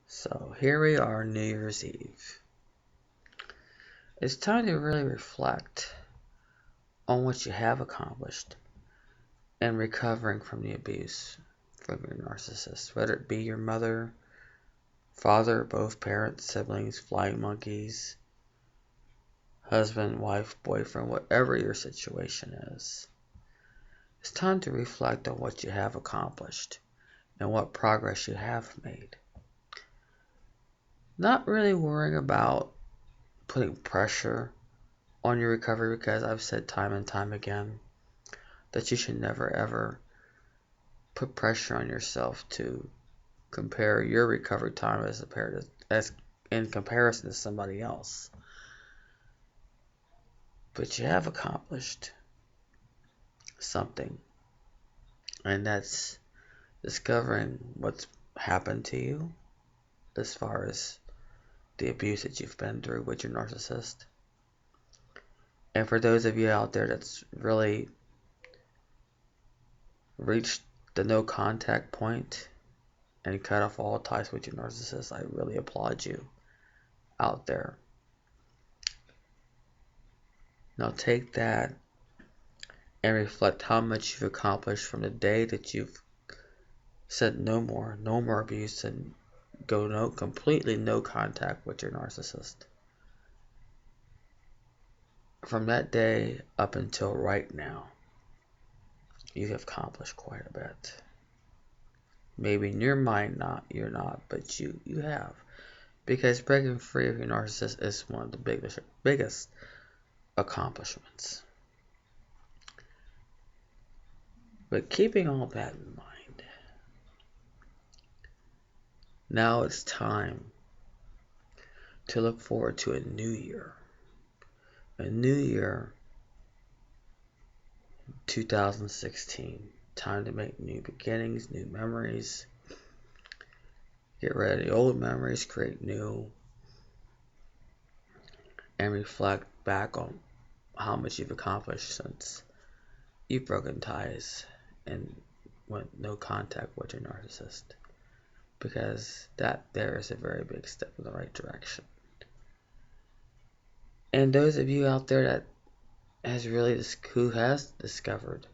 So here we are, New Year's Eve. It's time to really reflect on what you have accomplished and recovering from the abuse from your narcissist, whether it be your mother, father, both parents, siblings, flying monkeys, husband, wife, boyfriend, whatever your situation is. It's time to reflect on what you have accomplished and what progress you have made. Not really worrying about putting pressure on your recovery, because I've said time and time again that you should never ever put pressure on yourself to compare your recovery time as in comparison to somebody else. But you have accomplished something, and that's discovering what's happened to you as far as the abuse that you've been through with your narcissist. And for those of you out there that's really reached the no contact point and cut off all ties with your narcissist, I really applaud you out there. Now take that and reflect how much you've accomplished from the day that you've said no more abuse, and completely no contact with your narcissist. From that day up until right now, you have accomplished quite a bit. Maybe in your mind you're not, but you have. Because breaking free of your narcissist is one of the biggest accomplishments. But keeping all that in mind, now it's time to look forward to a new year. A new year, 2016. Time to make new beginnings, new memories. Get rid of the old memories, create new, and reflect back on how much you've accomplished since you've broken ties and went no contact with your narcissist. Because that there is a very big step in the right direction. And those of you out there who has discovered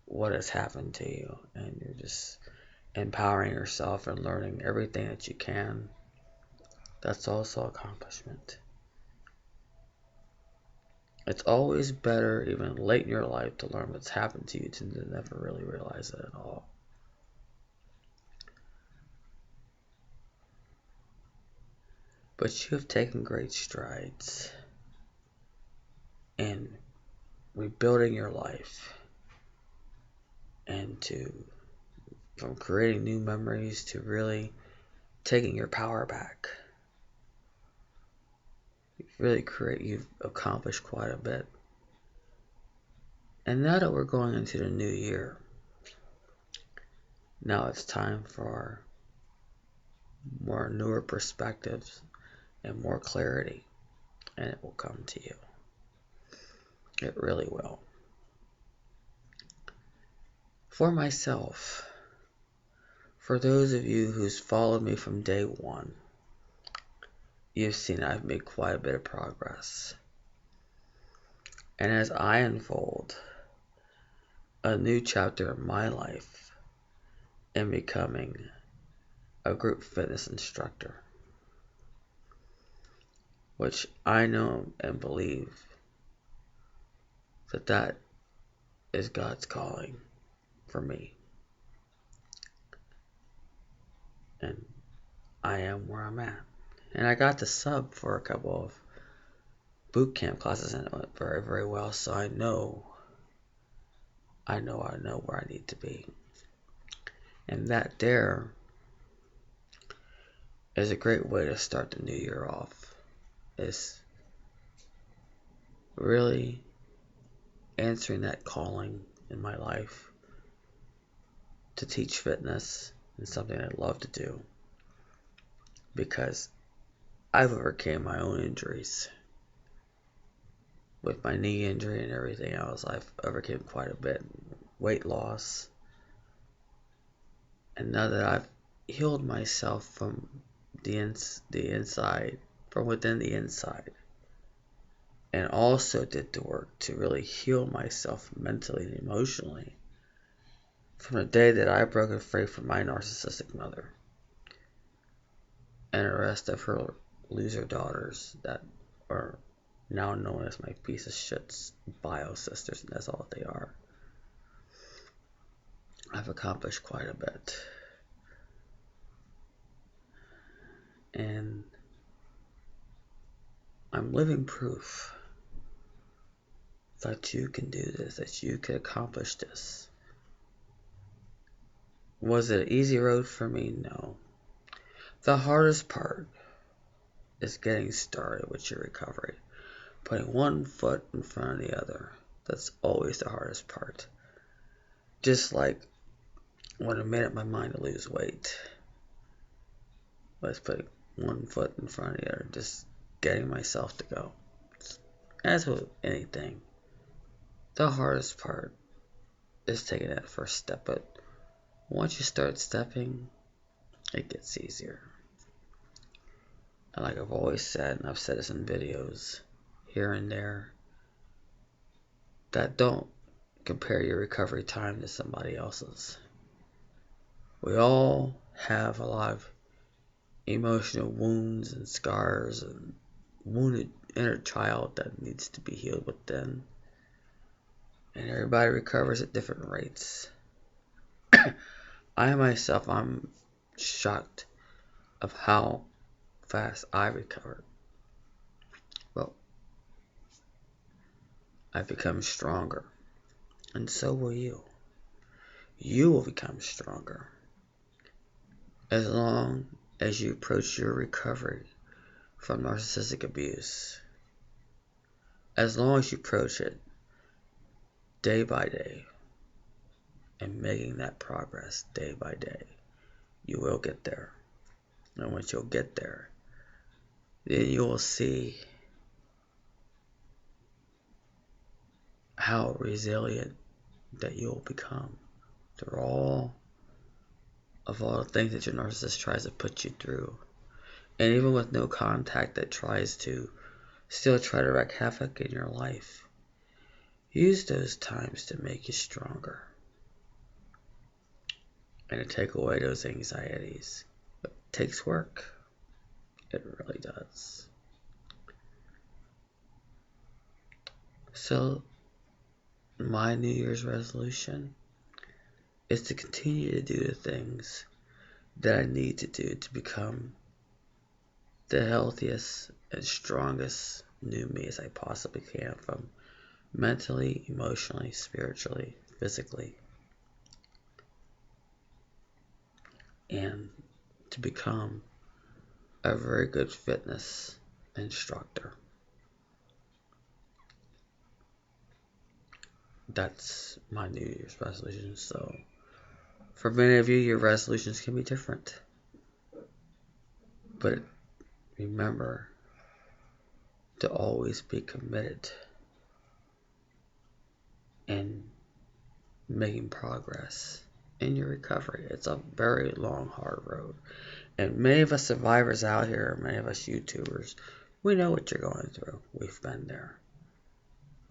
what has happened to you, and you're just empowering yourself and learning everything that you can, that's also accomplishment. It's always better, even late in your life, to learn what's happened to you than to never really realize it at all. But you have taken great strides in rebuilding your life, and from creating new memories to really taking your power back. You've accomplished quite a bit. And now that we're going into the new year, now it's time for more newer perspectives and more clarity, and it will come to you. It really will. For myself, for those of you who's followed me from day one, you've seen I've made quite a bit of progress. And as I unfold a new chapter in my life in becoming a group fitness instructor, which I know and believe that is God's calling for me. And I am where I'm at. And I got to sub for a couple of boot camp classes, and it went very, very well. So I know where I need to be. And that there is a great way to start the new year off. Is really answering that calling in my life to teach fitness, and something I love to do, because I've overcame my own injuries. With my knee injury and everything else, I've overcame quite a bit. Weight loss. And now that I've healed myself from the inside, from within the inside, and also did the work to really heal myself mentally and emotionally from the day that I broke free from my narcissistic mother and the rest of her loser daughters that are now known as my piece of shit bio sisters, and that's all they are. I've accomplished quite a bit. And I'm living proof that you can do this, that you can accomplish this. Was it an easy road for me? No. The hardest part is getting started with your recovery. Putting one foot in front of the other. That's always the hardest part. Just like when I made up my mind to lose weight. Let's put one foot in front of the other. Just getting myself to go. As with anything, the hardest part is taking that first step. But once you start stepping, it gets easier. And like I've always said, and I've said this in videos here and there, that don't compare your recovery time to somebody else's. We all have a lot of emotional wounds and scars and wounded inner child that needs to be healed within. And everybody recovers at different rates. I myself, I'm shocked of how fast I recovered. Well, I've become stronger. And so will you. You will become stronger. As long as you approach your recovery from narcissistic abuse. As long as you approach it day by day and making that progress day by day, you will get there. And once you'll get there, then you will see how resilient that you will become through all the things that your narcissist tries to put you through. And even with no contact that tries to still try to wreak havoc in your life, use those times to make you stronger and to take away those anxieties. It takes work. It really does. So, my New Year's resolution is to continue to do the things that I need to do to become the healthiest and strongest new me as I possibly can, from mentally, emotionally, spiritually, physically, and to become a very good fitness instructor. That's my New Year's resolution. So, for many of you, your resolutions can be different. But remember to always be committed in making progress in your recovery. It's a very long, hard road. And many of us survivors out here, many of us YouTubers, we know what you're going through. We've been there.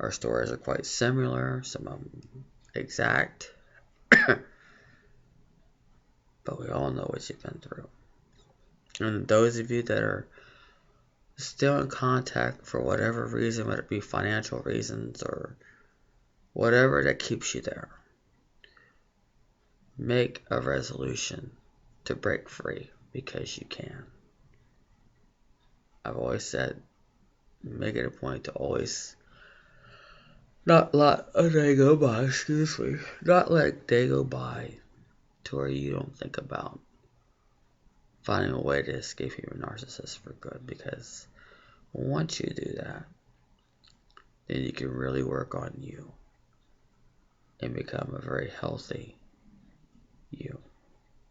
Our stories are quite similar, some of them exact. But we all know what you've been through. And those of you that are still in contact for whatever reason, whether it be financial reasons or whatever that keeps you there, make a resolution to break free because you can. I've always said, make it a point to always not let a day go by, not let a day go by to where you don't think about finding a way to escape from your narcissist for good, because once you do that, then you can really work on you and become a very healthy you,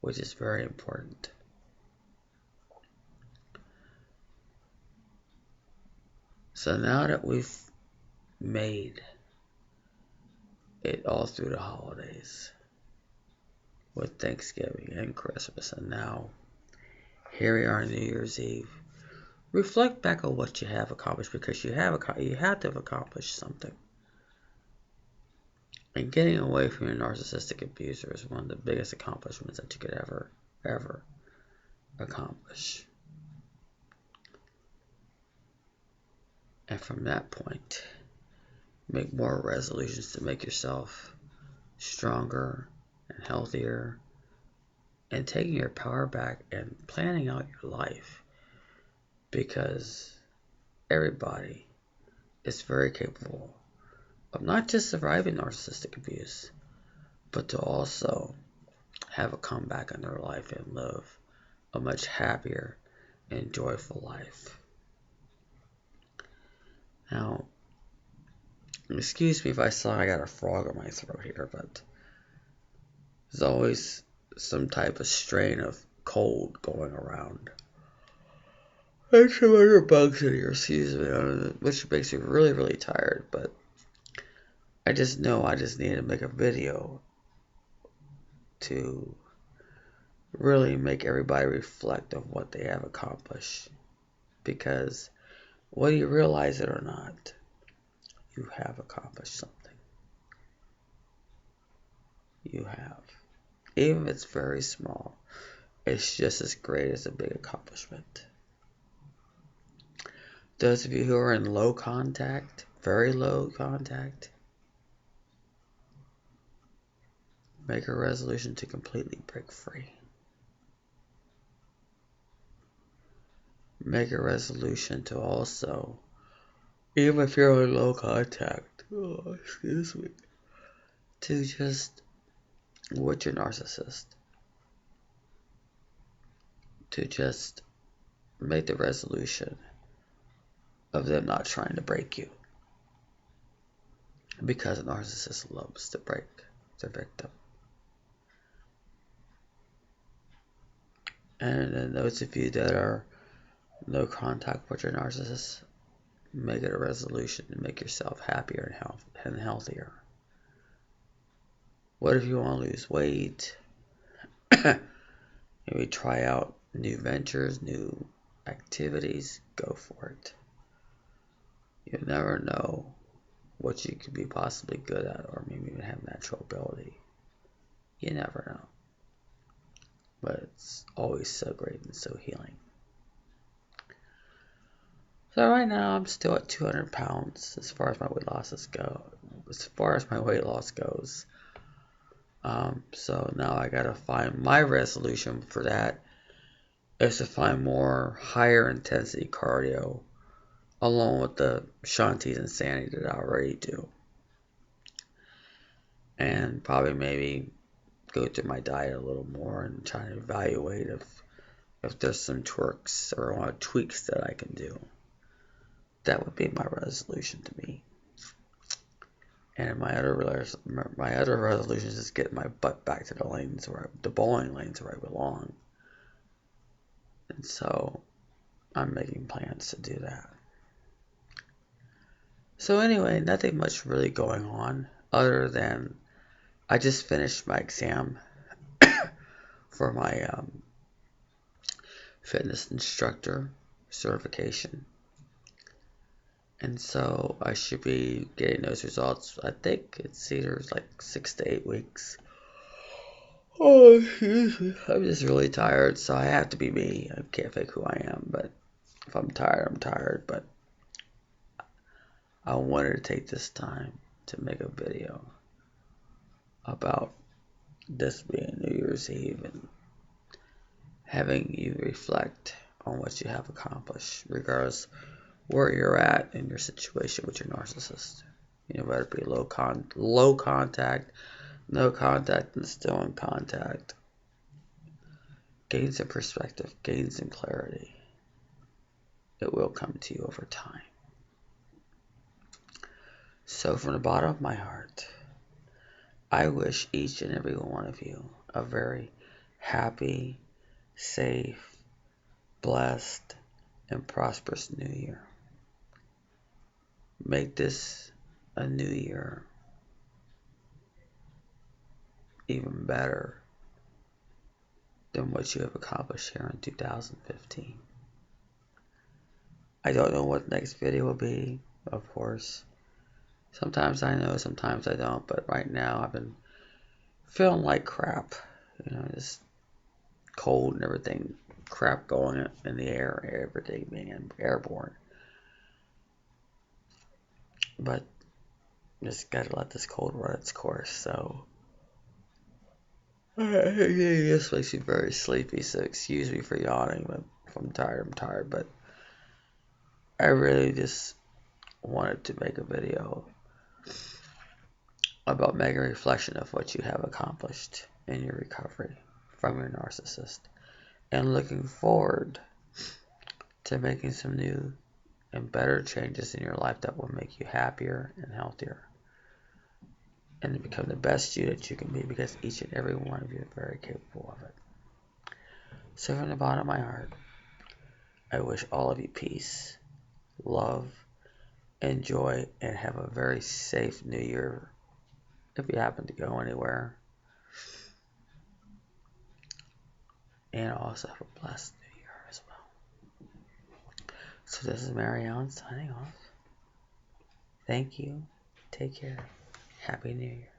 which is very important. So now that we've made it all through the holidays with Thanksgiving and Christmas, and now Here we are on New Year's Eve. Reflect back on what you have accomplished, because you have to have accomplished something. And getting away from your narcissistic abuser is one of the biggest accomplishments that you could ever accomplish. And from that point, make more resolutions to make yourself stronger and healthier, and taking your power back and planning out your life, because everybody is very capable of not just surviving narcissistic abuse, but to also have a comeback in their life and live a much happier and joyful life. Now, excuse me if I got a frog in my throat here, but there's always some type of strain of cold going around. There's some other bugs in here, excuse me, which makes me really, really tired, but I just know I just need to make a video to really make everybody reflect on what they have accomplished. Because whether you realize it or not, you have accomplished something. You have. Even if it's very small, it's just as great as a big accomplishment. Those of you who are in low contact, very low contact, make a resolution to completely break free. Make a resolution to also, even if you're in low contact, to just, with your narcissist, to just make the resolution of them not trying to break you. Because a narcissist loves to break their victim. And then those of you that are no contact with your narcissist, make it a resolution to make yourself happier and healthier. What if you want to lose weight? Maybe try out new ventures, new activities, go for it. You never know what you could be possibly good at, or maybe even have natural ability. You never know. But it's always so great and so healing. So right now I'm still at 200 pounds as far as my weight loss goes. So now I gotta find my resolution for that is to find more higher intensity cardio along with the Shanti's Insanity that I already do. And probably maybe go through my diet a little more and try to evaluate if there's some tweaks that I can do. That would be my resolution to me. And my other resolution is just getting my butt back to the bowling lanes where I belong. And so I'm making plans to do that. So anyway, nothing much really going on other than I just finished my exam for my fitness instructor certification. And so I should be getting those results. I think it's either like 6 to 8 weeks. Oh, excuse me. I'm just really tired, so I have to be me. I can't fake who I am, but if I'm tired, I'm tired. But I wanted to take this time to make a video about this being New Year's Eve and having you reflect on what you have accomplished, regardless where you're at in your situation with your narcissist. You know, whether it be low contact, no contact, and still in contact. Gain some perspective, gain some clarity. It will come to you over time. So from the bottom of my heart, I wish each and every one of you a very happy, safe, blessed, and prosperous new year. Make this a new year even better than what you have accomplished here in 2015. I don't know what the next video will be, of course. Sometimes I know, sometimes I don't, but right now I've been feeling like crap. Just cold and everything, crap going in the air, everything being airborne. But just gotta let this cold run its course, so this makes me very sleepy, so excuse me for yawning. But if I'm tired, but I really just wanted to make a video about making a reflection of what you have accomplished in your recovery from your narcissist, and looking forward to making some new and better changes in your life that will make you happier and healthier, and to become the best you that you can be, because each and every one of you are very capable of it. So from the bottom of my heart, I wish all of you peace, love, and joy, and have a very safe New Year if you happen to go anywhere. And also have a blessed New Year as well. So this is Mary Ellen signing off. Thank you. Take care. Happy New Year.